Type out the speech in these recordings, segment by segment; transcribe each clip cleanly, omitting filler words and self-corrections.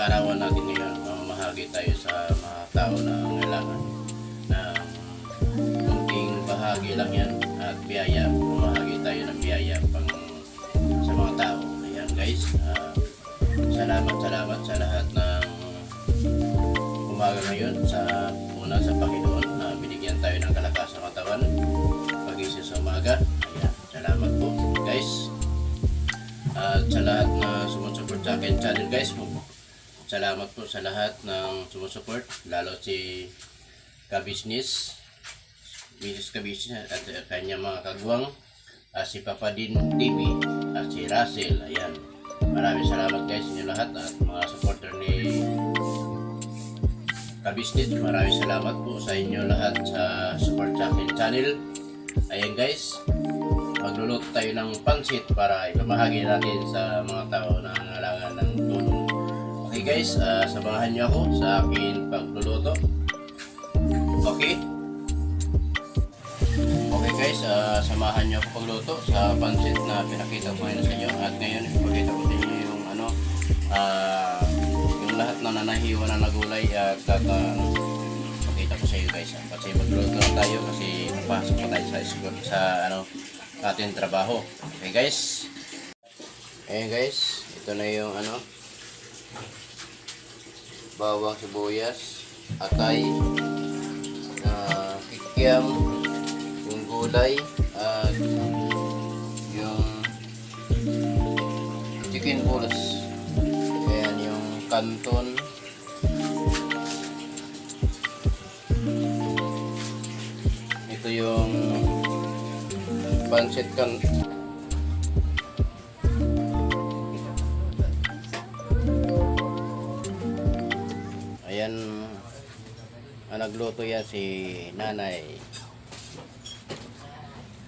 kaarawan natin ngayon, mamahagi tayo sa mga tao na kailangan ng kunting bahagi lang yan at biyaya. Mamahagi tayo ng biyaya pang sa mga tao. Ayan guys, salamat sa lahat ng umaga ngayon. Una sa Panginoon na binigyan tayo ng kalakas ng katawan pagising sa umaga. Ayan, salamat po guys. At sa lahat na sumusupport sa akin channel guys, salamat po sa lahat ng sumusupport, lalo si Kabisnes, Mrs. Kabisnes at kanyang mga kagwang, si Papa Din TV at si Russell. Ayan, maraming salamat guys sa inyo lahat at mga supporter ni Kabisnes. Maraming salamat po sa inyo lahat sa support sa akin channel. Ayan guys, magluluto tayo ng pansit para ipamahagi natin sa mga tao na nangangailangan ng tulong. Okay guys, samahan niyo ako sa akin pagluluto. Okay? Okay guys, samahan niyo ako pagluto sa pansit na pinakita ko ngayon sa inyo. At ngayon, ipakita ko sa inyo yung yung lahat na nanahiwa na nagulay at pakita ko sa inyo guys. Kasi magluluto na tayo kasi napasok pa tayo sa school, sa ating trabaho. Okay guys. Ayan guys, ito na yung bawang, sibuyas, atay, kikiam, yung gulay, at yung chicken balls. Ayan yung kanton. Ito yung pancit kan. Ayan, nagluto yan si nanay.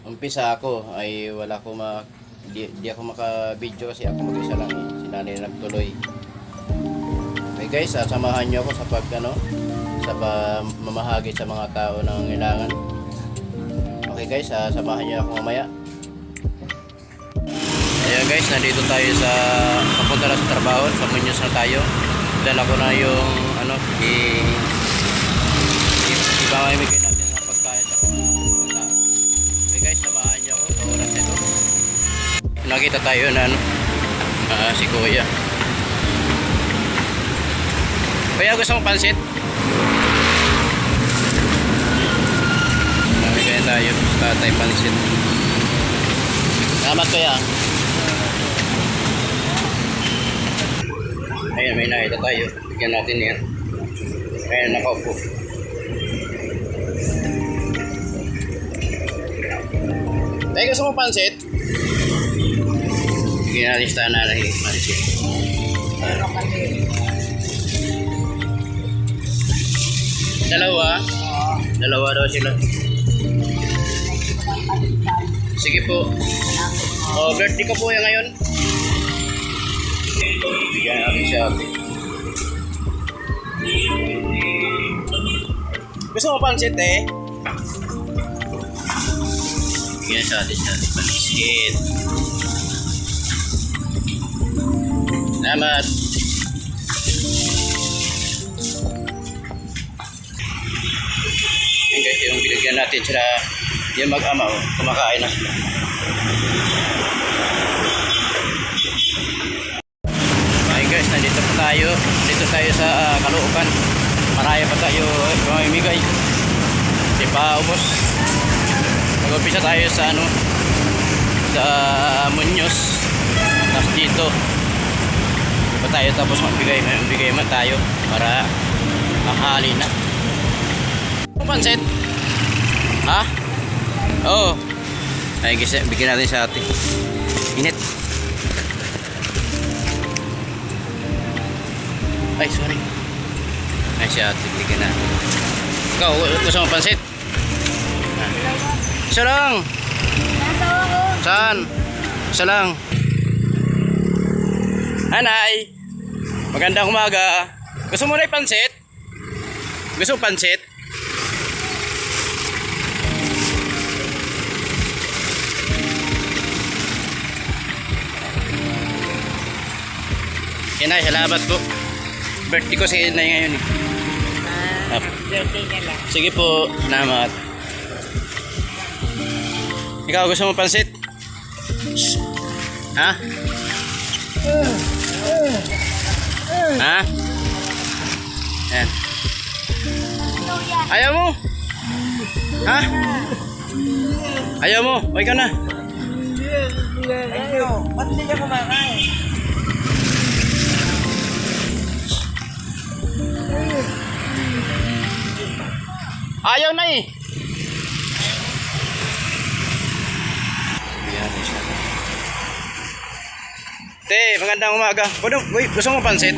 Umpisa ako ay wala ko di ako maka-video kasi ako mag-isa lang eh. Si nanay nagtuloy. Okay guys, samahan niyo ako sa sa mamahagi sa mga tao na nangangailangan. Okay guys, samahan niyo ako mamaya. Ayan guys, nandito tayo sa papunta na sa trabaho. Sa Muñoz na tayo. Dala ko na yung ipamimigay natin ng pagkain sa mga tao. Okay guys, samahan niyo ako sa oras ito. Nakita tayo na si Kuya. Kuya, gusto mong pansit? Namigay tayo sa tatay pansit. Salamat Kuya. Ayan, may nakita tayo. Bigyan natin yan. Ayan, nakaupo. Tayo, gusto mo pansit? Bigyan natin sa nanay pansit. Dalawa? Dalawa daw sila. Sige po. Birthday ko po yan ngayon. Bigyan natin siya ate. Gusto mo pansit eh? Bigyan siya ate siya pansit. Salamat. Yan guys, yung binigyan natin sila, yung mag-ama kumakain na sila. Guys, nandito pa tayo. Dito tayo sa Caloocan. Maraya pa tayo mamimigay. Di pa ubos. Mag-umpisa tayo sa sa Muñoz. Tapos dito. Di pa tayo tapos magbigay man tayo para mahali na. Pansit? Ha? Oo. Ay, bigyan natin sa atin. Init. Ay, sorry. Ay, siya, tigligan na. Ikaw, gusto mo pansit? Isa lang. Saan? Isa lang. Hanay. Magandang umaga. Gusto mo na yung pansit? Gusto mo pansit? Yan ay, salamat po. birthday ko sa inay ngayon eh. Birthday na lang. Sige po, salamat. Ikaw, gusto mo pansit? Ha? Ha? Yan. Ayaw mo? Ha? Ayaw mo? Uy ka na. Ba't hindi ka kumakain? Ayaw na eh. Te, magandang umaga. Gusto mo pansit?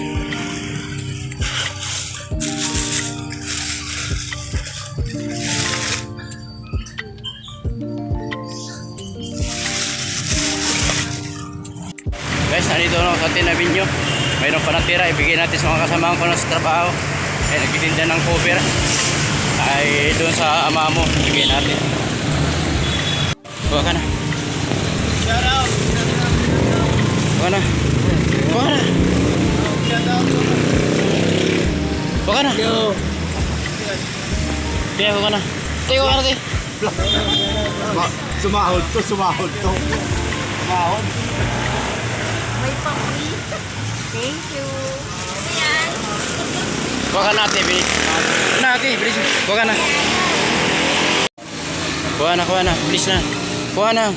Guys, nandito na ako sa Tinabinyo. Mayroon pa natira, ibigay natin sa mga kasamahan ko na sa trabaho. Ay, nagtitinda ng cover. Ay, doon sa ama mo, ibigay natin. Kuha ka na. Kuha na. Kuha na. Kuha ka na. Kaya kuha ka na. Kuha ka na, te. Sumahod to. Sumahod. May pang-free. Thank you. Ayan. Kuha ka na, te. Bilis. Na, te. Bilis. Kuha ka na. Kuha na. Bilis na. Kuha na.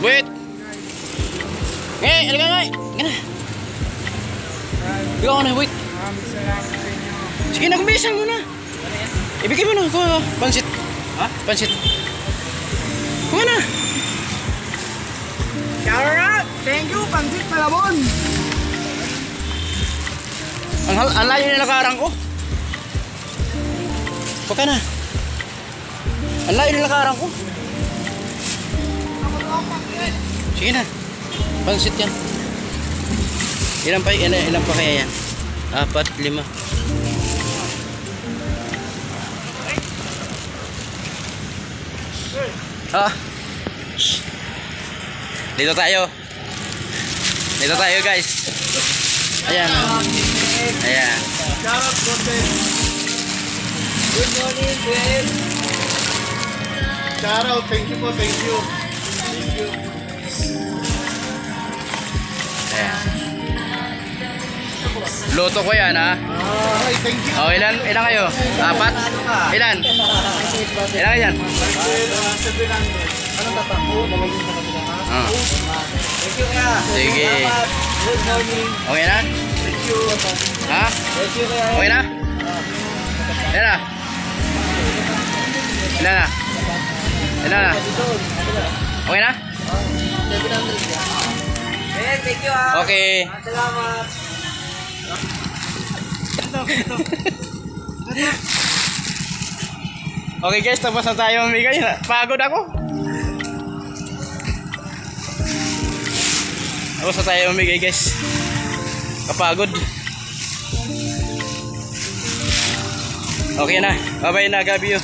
Wait. Alika nga. Gana. Ikaw na, wait. Sige na, kumbisan mo na. Ibigay mo na. Kuha ka. Pansit. Ha? Pansit. Kuha na. Shout out. Thank you. Pansit Malabon. Ang layo na nakarang ko. Kuha ka na. Ang layo na nakarang ko. Sige na. Pansit yan. Ilan pa kaya yan? 4, 5. Ah. Dito tayo guys. Ayan. Good morning, Ben. Shout out. Thank you. Ayan. Luto ko yan ha. Ay, thank you. Oh, ilan kayo? 4? Ilan yan? 700. Anong tatakbo? Ah. Thank you, kaya. Sige. Good morning. Okay na? Thank you. Ha? Thank you, kaya. Okay na? Ilan na? Okay na? Ben, thank you ah. Okay. Salamat. Okay guys, tapos na tayo mamigay. Pagod ako. Tapos na tayo mamigay guys. Kapagod. Okay na. Bye-bye na, Gabio.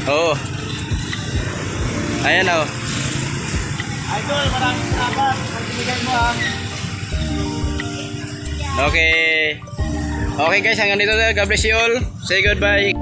Oo. Ayan na oh. Idol, maraming salamat. Magbibigay mo ah. Okay. Okay guys, hanggang dito. God bless you all. Say goodbye.